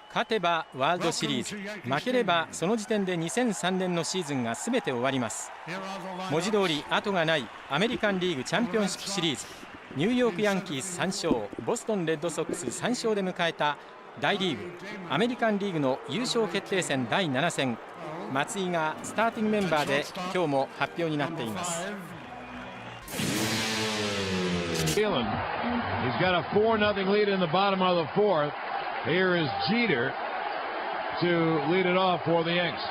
勝てばワールドシリーズ、負ければその時点で2003年のシーズンがすべて終わります。文字通り後がないアメリカンリーグチャンピオンシップシリーズ、ニューヨークヤンキース3勝、ボストンレッドソックス3勝で迎えた大リーグアメリカンリーグの優勝決定戦第7戦、松井がスターティングメンバーで今日も発表になっています。He's got a 4-0 lead in the bottom of the fourth. Here is Jeter to lead it off for the Yanks.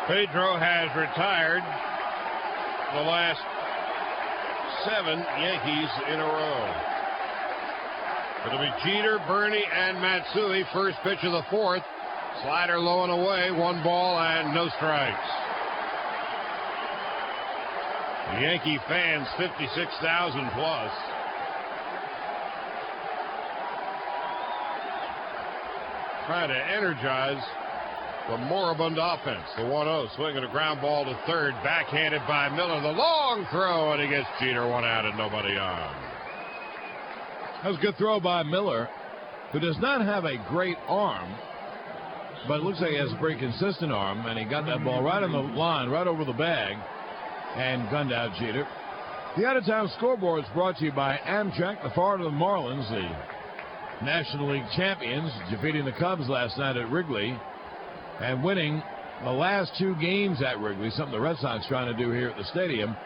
Pedro has retired the last 7 Yankees in a row. It'll be Jeter, Bernie, and Matsui. First pitch of the fourth. Slider low and away. 1 ball and no strikes. The Yankee fans, 56,000 plus. Trying to energize the moribund offense. The 1-0 swinging a ground ball to third, backhanded by Miller. The long throw, and he gets Jeter 1 out and nobody on. That was a good throw by Miller, who does not have a great arm, but it looks like he has a pretty consistent arm, and he got that ball right on the line, right over the bag, and gunned out Jeter. The out-of-town scoreboard is brought to you by Amtrak. The Florida Marlins, the National League champions, defeating the Cubs last night at Wrigley and winning the last 2 games at Wrigley, something the Red Sox trying to do here at the stadium,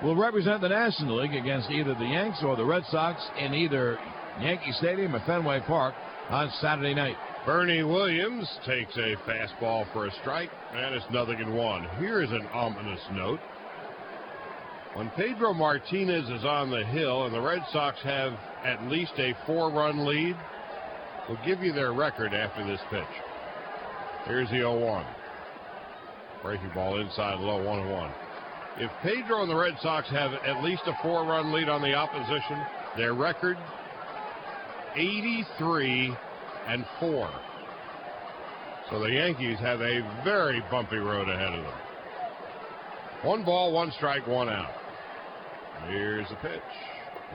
will represent the National League against either the Yanks or the Red Sox in either Yankee Stadium or Fenway Park on Saturday night. Bernie Williams takes a fastball for a strike, and it's 0-1. Here is an ominous note. When Pedro Martinez is on the hill and the Red Sox have at least a 4-run lead, we'll give you their record after this pitch. Here's the 0-1. Breaking ball inside low, 1-1. If Pedro and the Red Sox have at least a 4-run lead on the opposition, their record 83-4. So the Yankees have a very bumpy road ahead of them. 1 ball, 1 strike, 1 out. Here's the pitch.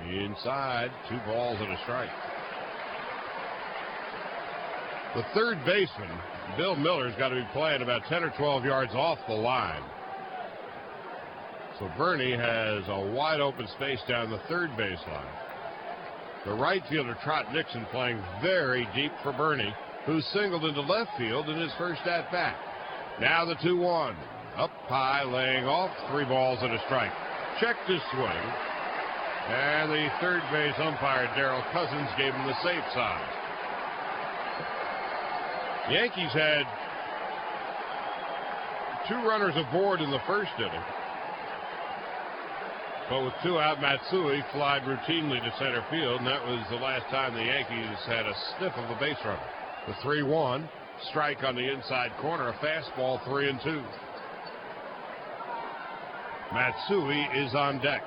Inside, 2 balls and a strike. The third baseman, Bill Miller's got to be playing about 10 or 12 yards off the line. So Bernie has a wide open space down the third baseline. The right fielder, Trot Nixon, playing very deep for Bernie, who singled into left field in his first at-bat. Now the 2-1. Up high, laying off, 3 balls and a strike. Checked his swing, and the third base umpire, Darrell Cousins, gave him the safe side. Yankees had 2 runners aboard in the first inning. But with 2 out, Matsui flied routinely to center field, and that was the last time the Yankees had a sniff of a base runner. The 3-1, strike on the inside corner, a fastball, 3-2. Matsui is on deck.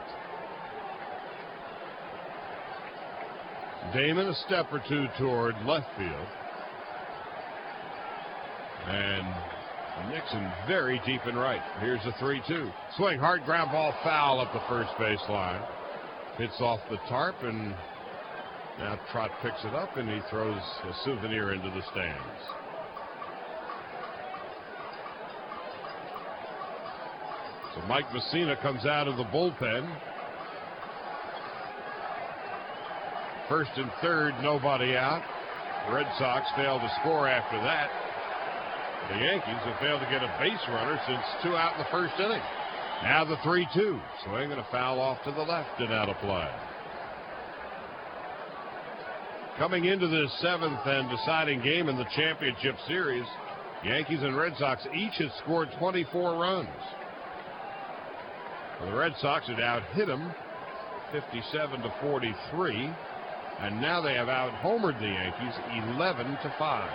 Damon a step or 2 toward left field. And Nixon very deep in right. Here's the 3-2. Swing, hard ground ball, foul up the first base line. Hits off the tarp, and now Trot picks it up, and he throws a souvenir into the stands. So Mike Messina comes out of the bullpen. First and third, nobody out. The Red Sox failed to score after that. The Yankees have failed to get a base runner since 2 out in the first inning. Now the 3-2. Swing and a foul off to the left and out of play. Coming into this 7th and deciding game in the championship series, Yankees and Red Sox each have scored 24 runs. The Red Sox had out-hit them 57-43, and now they have out-homered the Yankees 11-5.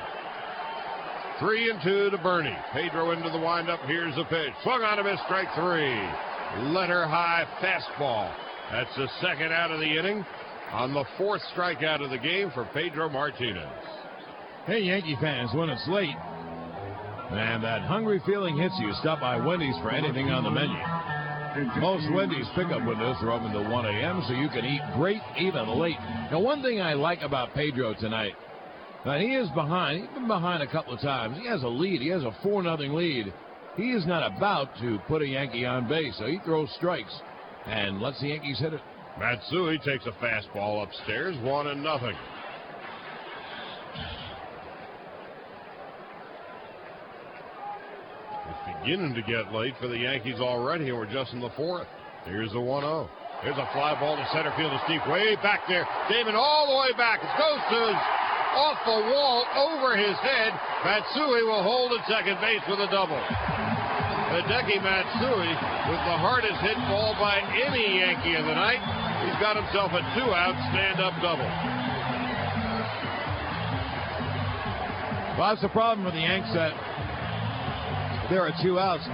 3-2 to Bernie. Pedro into the windup. Here's the pitch. Swung on a miss, strike 3. Letter high fastball. That's the 2nd out of the inning on the 4th strikeout of the game for Pedro Martinez. Hey, Yankee fans, when it's late and that hungry feeling hits you, stop by Wendy's for anything on the menu. Most Wendy's pickup windows are open till 1 a.m. so you can eat great even late. Now, one thing I like about Pedro tonight But he is behind. He's been behind a couple of times. He has a lead. He has a 4-0 lead. He is not about to put a Yankee on base, so he throws strikes and lets the Yankees hit it. Matsui takes a fastball upstairs, 1-0. It's beginning to get late for the Yankees already, and we're just in the 4th. Here's the 1-0. Here's a fly ball to center field to Steve, way back there. Damon all the way back. It goes to off the wall, over his head. Matsui will hold at second base with a double. Hideki Matsui with the hardest hit ball by any Yankee of the night. He's got himself a 2-out stand-up double. Well, that's the problem with the Yanks, that there are 2 outs.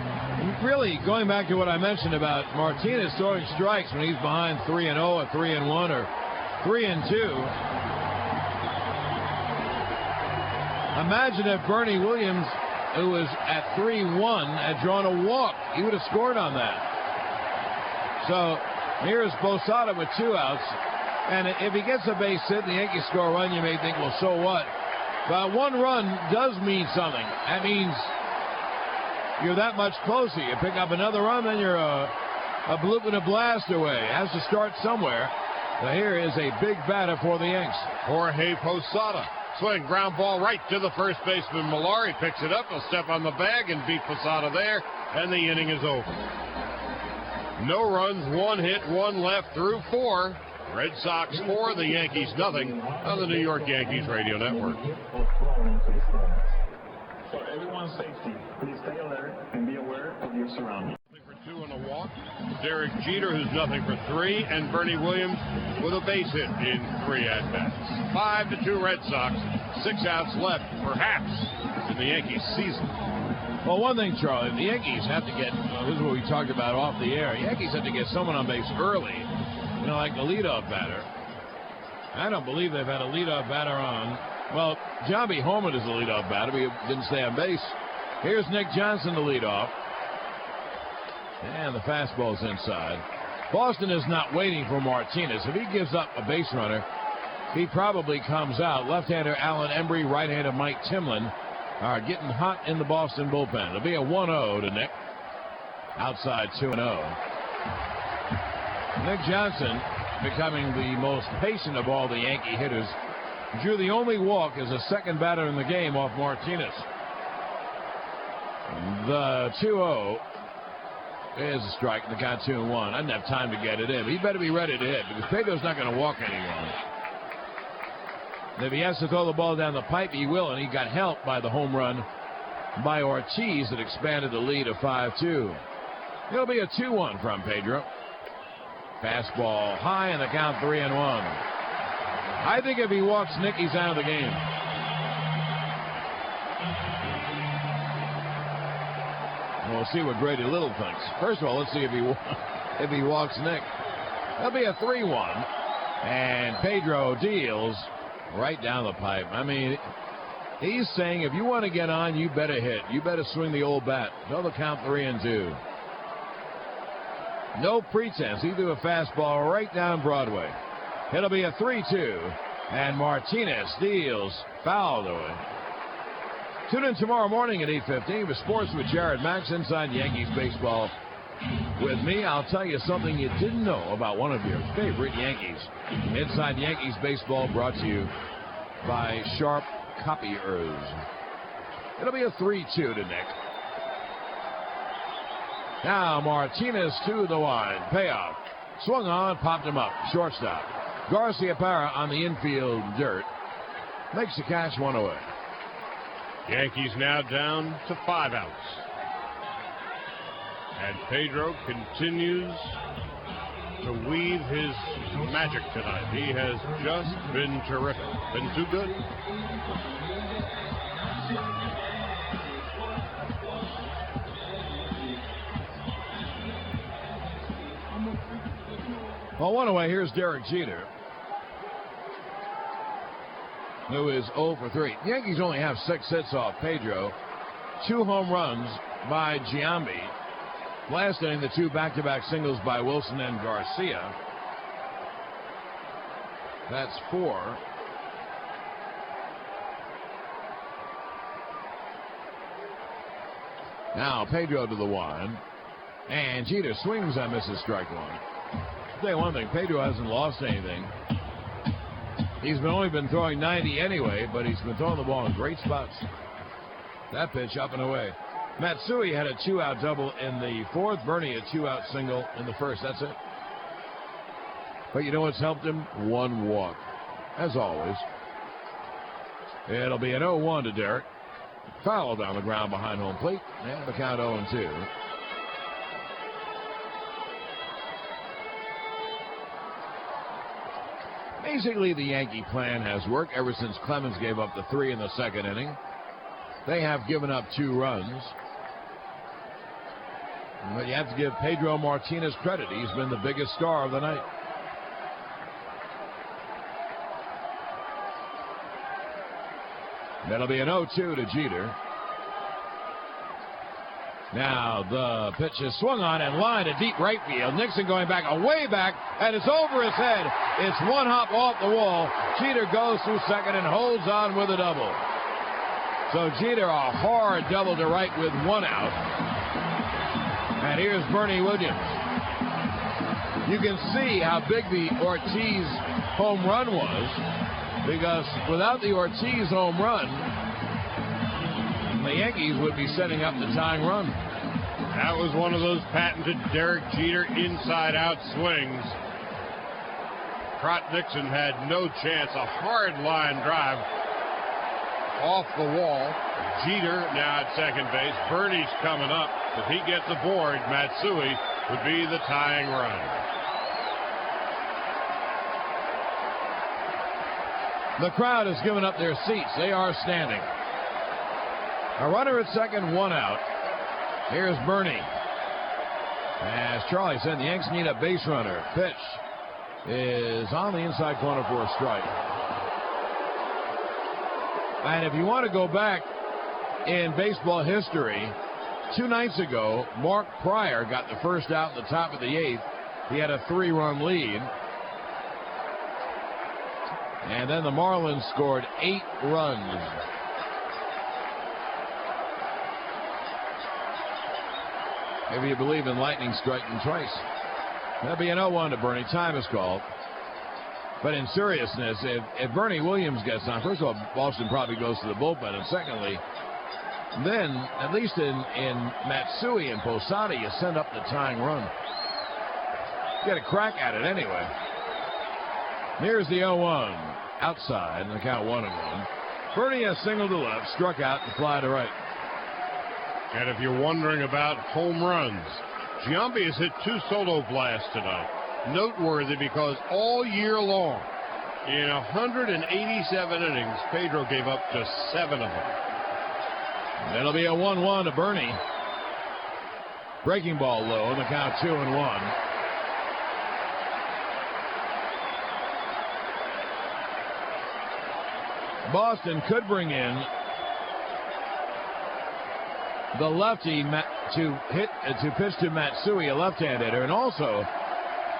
Really, going back to what I mentioned about Martinez throwing strikes when he's behind 3-0 or 3-1 or 3-2. Imagine if Bernie Williams, who was at 3-1, had drawn a walk. He would have scored on that. So here's Posada with 2 outs. And if he gets a base hit and the Yankees score a run, you may think, well, so what? But 1 run does mean something. That means you're that much closer. You pick up another run, then you're a bloop and a blast away. It has to start somewhere. But here is a big batter for the Yanks. Jorge Posada. Swing, ground ball right to the first baseman, Millar. He picks it up, he'll step on the bag and beat Posada there, and the inning is over. No runs, 1 hit, 1 left through 4. Red Sox 4, the Yankees nothing on the New York Yankees radio network. For everyone's safety, please stay alert and be aware of your surroundings. For 2 and a walk. Derek Jeter, who's nothing for 3, and Bernie Williams with a base hit in 3 at-bats. 5-2 Red Sox. 6 outs left, perhaps, in the Yankees season. Well, one thing, Charlie, the Yankees have to get, this is what we talked about off the air, Yankees have to get someone on base early, you know, like the leadoff batter. I don't believe they've had a leadoff batter on. Well, John B. Holman is the leadoff batter, but he didn't stay on base. Here's Nick Johnson to lead off. And the fastball's inside. Boston is not waiting for Martinez. If he gives up a base runner, he probably comes out. Left-hander Alan Embry, right-hander Mike Timlin are getting hot in the Boston bullpen. It'll be a 1-0 to Nick. Outside 2-0. Nick Johnson, becoming the most patient of all the Yankee hitters, drew the only walk as a second batter in the game off Martinez. The 2-0 is a strike, and the count 2-1. I didn't have time to get it in. But he better be ready to hit, because Pedro's not going to walk anyone. And if he has to throw the ball down the pipe, he will, and he got help by the home run by Ortiz that expanded the lead to 5-2. It'll be a 2-1 from Pedro. Fastball high, and the count 3-1. I think if he walks Nick, he's out of the game. We'll see what Grady Little thinks. First of all, let's see if he walks Nick. That'll be a 3-1. And Pedro deals right down the pipe. I mean, he's saying if you want to get on, you better hit. You better swing the old bat. They'll the count 3-2. No pretense. He threw a fastball right down Broadway. It'll be a 3-2. And Martinez steals, fouled away. Tune in tomorrow morning at 8:15 for Sports with Jared Max inside Yankees baseball. With me, I'll tell you something you didn't know about one of your favorite Yankees. Inside Yankees baseball brought to you by Sharp Copiers. It'll be a 3-2 to Nick. Now Martinez to the line. Payoff. Swung on, popped him up. Shortstop. Garcia Parra on the infield dirt. Makes the catch, 1 away. Yankees now down to 5 outs. And Pedro continues to weave his magic tonight. He has just been terrific. Been too good. Well, 1 away. Here's Derek Jeter, who is 0 for 3. The Yankees only have 6 hits off Pedro. 2 home runs by Giambi. Last inning, the 2 back-to-back singles by Wilson and Garcia. That's 4. Now Pedro to the one. And Jeter swings and misses strike one. I'll tell you one thing, Pedro hasn't lost anything. He's only been throwing 90 anyway, but he's been throwing the ball in great spots. That pitch up and away. Matsui had a 2-out double in the fourth. Bernie a 2-out single in the first. That's it. But you know what's helped him? One walk, as always. It'll be an 0-1 to Derek. Foul down the ground behind home plate. And the count 0-2. Basically, the Yankee plan has worked ever since Clemens gave up the 3 in the second inning. They have given up 2 runs. But you have to give Pedro Martinez credit. He's been the biggest star of the night. That'll be an 0-2 to Jeter. Now the pitch is swung on and lined to deep right field. Nixon going back, way back, and it's over his head. It's one hop off the wall. Jeter goes through second and holds on with a double. So Jeter a hard double to right with 1 out. And here's Bernie Williams. You can see how big the Ortiz home run was, because without the Ortiz home run, the Yankees would be setting up the tying run. That was one of those patented Derek Jeter inside-out swings. Trot Nixon had no chance. A hard line drive off the wall. Jeter now at second base. Bernie's coming up. If he gets aboard, Matsui would be the tying run. The crowd has given up their seats. They are standing. A runner at second, 1 out. Here's Bernie. As Charlie said, the Yanks need a base runner. Pitch is on the inside corner for a strike. And if you want to go back in baseball history, 2 nights ago, Mark Pryor got the first out in the top of the 8th. He had a 3-run lead. And then the Marlins scored 8 runs. Maybe you believe in lightning striking twice. That'll be an 0-1 to Bernie. Time is called. But in seriousness, if Bernie Williams gets on, first of all, Boston probably goes to the bullpen. And secondly, then, at least in Matsui and Posada, you send up the tying run. Get a crack at it anyway. Here's the 0-1. Outside, and the count 1-1. Bernie has single to left, struck out, and fly to right. And if you're wondering about home runs, Giambi has hit 2 solo blasts tonight. Noteworthy because all year long, in 187 innings, Pedro gave up just 7 of them. It'll be a 1-1 to Bernie. Breaking ball low, and the count 2-1. Boston could bring in the lefty to pitch to Matsui, a left-hand hitter, and also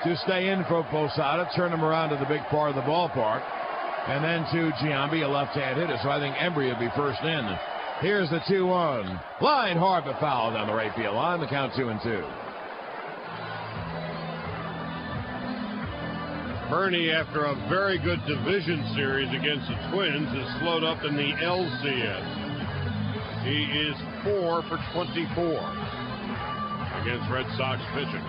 to stay in for Posada, turn him around to the big part of the ballpark, and then to Giambi, a left-hand hitter. So I think Embry would be first in. Here's the 2-1. Line hard but foul down the right field line. The count 2-2. Bernie, after a very good division series against the Twins, is slowed up in the ALCS. He is 4 for 24 against Red Sox pitching.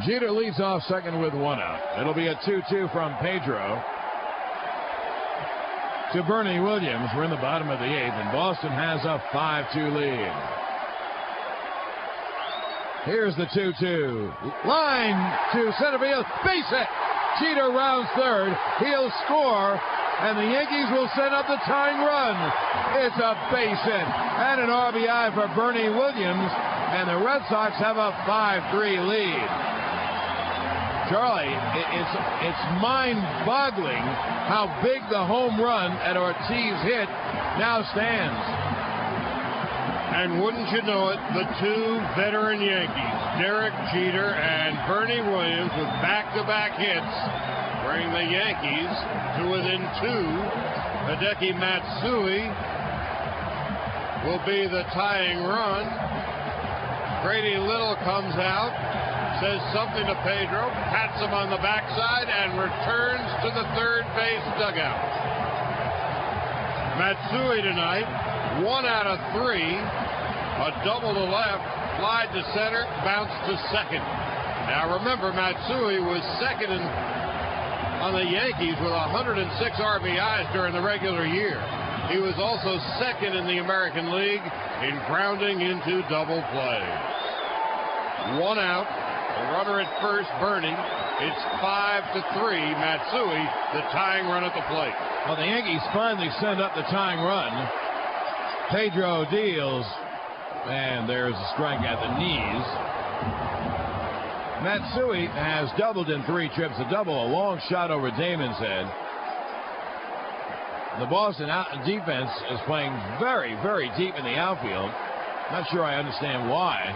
Jeter leads off second with 1 out. It'll be a 2-2 from Pedro to Bernie Williams. We're in the bottom of the 8th, and Boston has a 5-2 lead. Here's the 2-2. Line to center field. Base hit. Jeter rounds third. He'll score, and the Yankees will send up the tying run. It's a base hit and an RBI for Bernie Williams, and the Red Sox have a 5-3 lead. Charlie, it's mind-boggling how big the home run at Ortiz hit now stands. And wouldn't you know it, the two veteran Yankees, Derek Jeter and Bernie Williams, with back-to-back hits, bring the Yankees to within 2. Hideki Matsui will be the tying run. Grady Little comes out, says something to Pedro, pats him on the backside, and returns to the third base dugout. Matsui tonight, 1 out of 3, a double to left, fly to center, bounce to second. Now remember, Matsui was second on the Yankees with 106 RBIs during the regular year. He was also second in the American League in grounding into double play. 1 out, a runner at first, Bernie. It's 5-3. Matsui, the tying run at the plate. Well, the Yankees finally send up the tying run. Pedro deals, and there's a strike at the knees. Matsui has doubled in 3 trips. A double, a long shot over Damon's head. The Boston defense is playing very, very deep in the outfield. Not sure I understand why.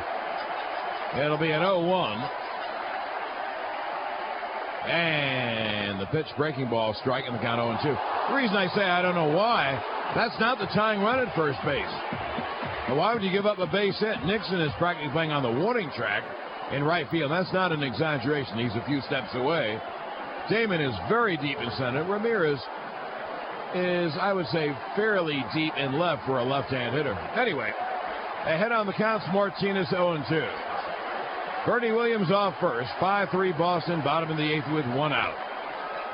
It'll be an 0-1. And the pitch, breaking ball, strike, in the count 0-2. The reason I say I don't know why, that's not the tying run at first base. Now, why would you give up a base hit? Nixon is practically playing on the warning track in right field. That's not an exaggeration. He's a few steps away. Damon is very deep in center. Ramirez is, I would say, fairly deep in left for a left-hand hitter. Anyway, ahead on the counts, Martinez 0-2. Bernie Williams off first. 5-3 Boston, bottom of the 8th with 1 out.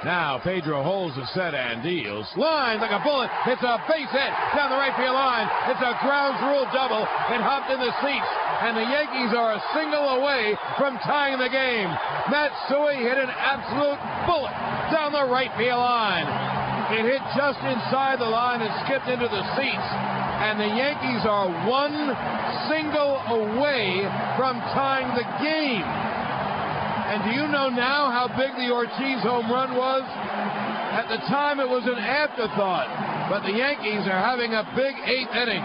Now Pedro holds the set and deals. Line like a bullet. It's a base hit down the right field line. It's a ground rule double. It hopped in the seats. And the Yankees are a single away from tying the game. Matsui hit an absolute bullet down the right field line. It hit just inside the line and skipped into the seats. And the Yankees are 1 single away from tying the game. And do you know now how big the Ortiz home run was? At the time, it was an afterthought. But the Yankees are having a big 8th inning.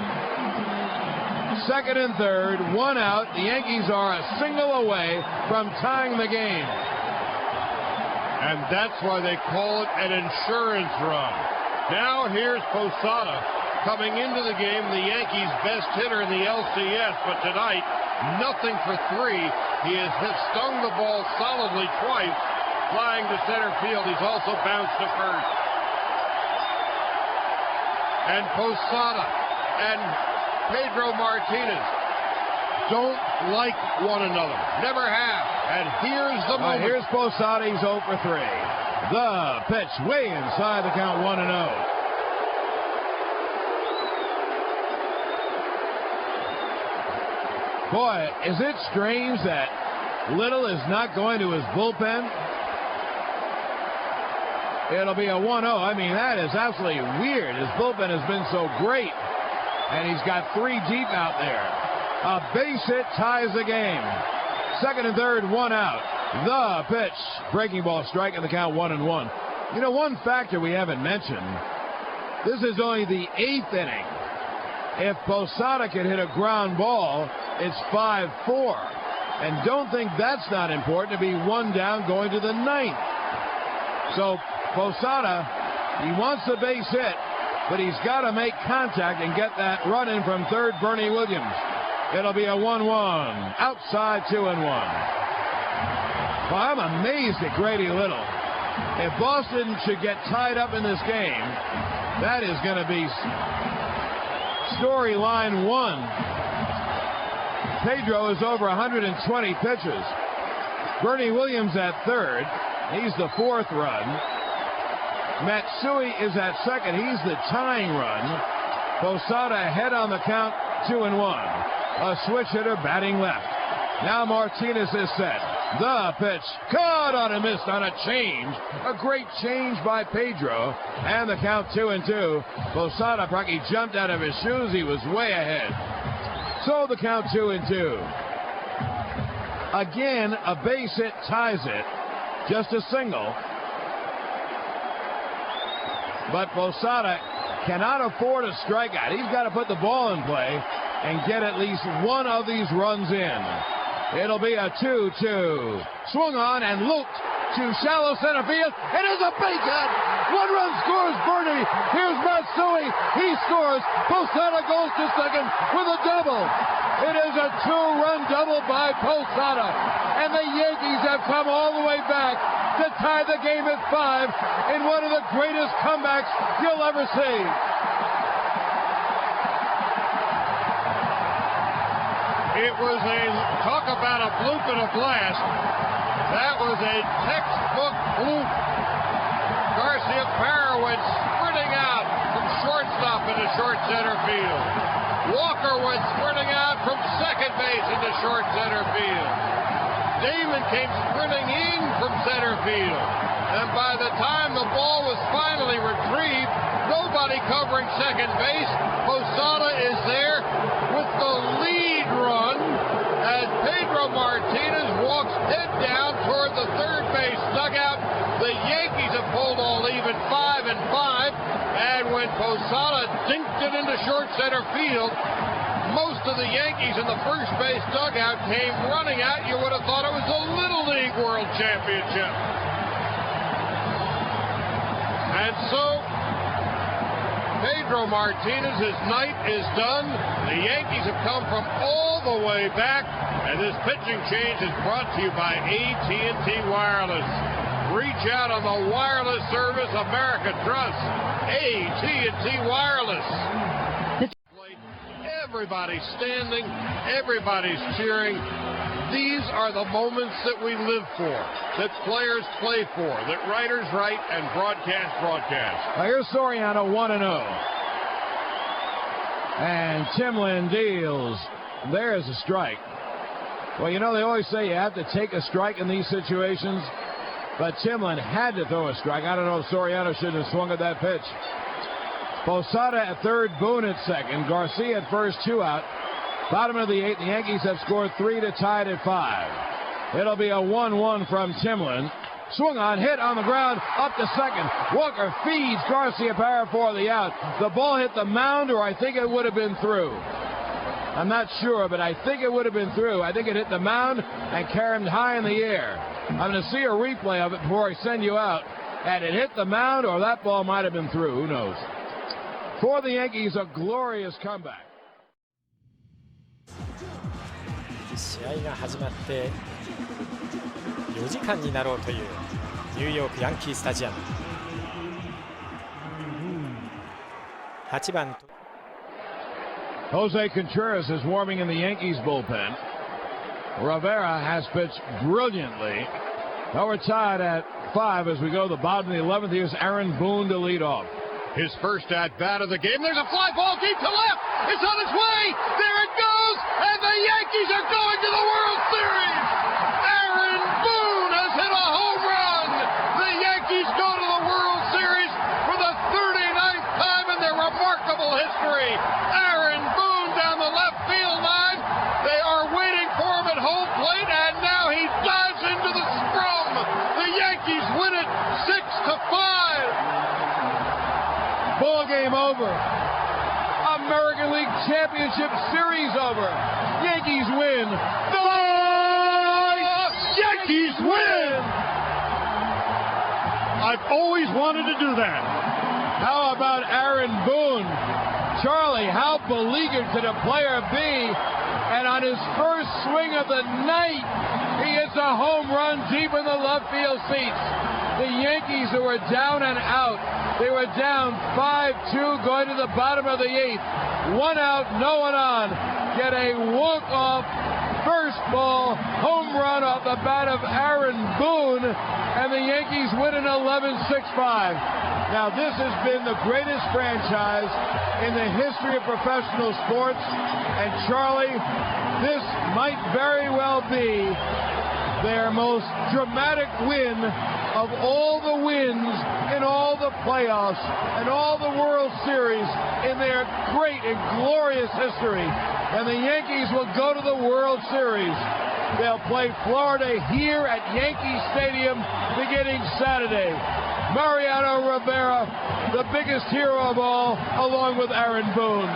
2nd and 3rd, 1 out. The Yankees are a single away from tying the game. And that's why they call it an insurance run. Now here's Posada coming into the game, the Yankees' best hitter in the ALCS, but tonight, nothing for 3. He has stung the ball solidly twice, flying to center field. He's also bounced to first. And Posada and Pedro Martinez don't like one another. Never have. And here's the moment. Here's Posada. He's 0 for 3. The pitch way inside the count, 1-0. Boy, is it strange that Little is not going to his bullpen? It'll be a 1-0. I mean, that is absolutely weird. His bullpen has been so great. And he's got 3 deep out there. A base hit ties the game. 2nd and 3rd, 1 out. The pitch. Breaking ball, strike, in the count, 1-1. You know, one factor we haven't mentioned. This is only the 8th inning. If Posada can hit a ground ball, it's 5-4. And don't think that's not important to be 1 down going to the 9th. So Posada, he wants the base hit, but he's got to make contact and get that run in from 3rd, Bernie Williams. It'll be a 1-1. Outside, 2-1. Well, I'm amazed at Grady Little. If Boston should get tied up in this game, that is going to be storyline 1. Pedro is over 120 pitches. Bernie Williams at 3rd. He's the 4th run. Matsui is at 2nd. He's the tying run. Posada ahead on the count, 2-1. A switch hitter batting left. Now Martinez is set. The pitch. Caught on a miss on a change. A great change by Pedro. And the count, 2-2. Posada practically jumped out of his shoes. He was way ahead. So the count, 2-2. Again, a base hit ties it. Just a single. But Posada cannot afford a strikeout. He's got to put the ball in play. and get at least one of these runs in. It'll be a 2-2. Swung on and looped to shallow center field. It is a base hit. One run scores Bernie. Here's Matsui. He scores. Posada goes to second with a double. It is a 2-run double by Posada. And the Yankees have come all the way back to tie the game at 5 in one of the greatest comebacks you'll ever see. It was talk about a bloop and a blast. That was a textbook bloop. Garcia Parra went sprinting out from shortstop into short center field. Walker went sprinting out from second base into short center field. Damon came sprinting in from center field. And by the time the ball was finally retrieved, nobody covering second base. Posada is there with the lead run as Pedro Martinez walks head down toward the third base dugout. The Yankees have pulled all even 5-5, and when Posada dinked it into short center field, most of the Yankees in the first base dugout came running out. You would have thought it was the Little League World Championship. And so Pedro Martinez's night is done. The Yankees have come from all the way back, and this pitching change is brought to you by AT&T Wireless. Reach out on the wireless service America trusts. AT&T Wireless. Everybody's standing, everybody's cheering. These are the moments that we live for, that players play for, that writers write and broadcast. Now here's Soriano 1-0. And Timlin deals. There's a strike. Well, you know, they always say you have to take a strike in these situations, but Timlin had to throw a strike. I don't know if Soriano shouldn't have swung at that pitch. Posada at third, Boone at second, Garcia at first, 2 out. Bottom of the 8th, the Yankees have scored 3 to tie it at 5. It'll be a 1-1 from Timlin. Swung on, hit on the ground, up to second. Walker feeds Garcia Parra for the out. The ball hit the mound, or I think it would have been through. I'm not sure, but I think it would have been through. I think it hit the mound and carried high in the air. I'm going to see a replay of it before I send you out. And it hit the mound, or that ball might have been through. Who knows? For the Yankees, a glorious comeback. 試合が始まって4時間になろうというニューヨークヤンキースタジアム。8番 Jose Contreras is warming in the Yankees bullpen. Rivera has pitched brilliantly. Now we're tied at 5 as we go to the bottom of the 11th. Here's Aaron Boone to lead off. His first at-bat of the game. There's a fly ball deep to left. It's on its way. There it goes. And the Yankees are going to the World Series. Aaron Boone has hit a home run. The Yankees go to the World Series for the 39th time in their remarkable history. Aaron Boone down the left field line. They are waiting for him at home plate, and now he dives into the scrum. The Yankees win it 6-5. Ball game over. American League Championship Series over. Yankees win. The Yankees win! I've always wanted to do that. How about Aaron Boone? Charlie, how beleaguered could a player be? And on his first swing of the night, he hits a home run deep in the left field seats. The Yankees, who were down and out, they were down 5-2 going to the bottom of the 8th. 1 out, no one on. Get a walk-off first ball home run off the bat of Aaron Boone, and the Yankees win an 11-6-5. Now, this has been the greatest franchise in the history of professional sports, and Charlie, this might very well be their most dramatic win of all the wins in all the playoffs and all the World Series in their great and glorious history. And the Yankees will go to the World Series. They'll play Florida here at Yankee Stadium beginning Saturday. Mariano Rivera, the biggest hero of all, along with Aaron Boone.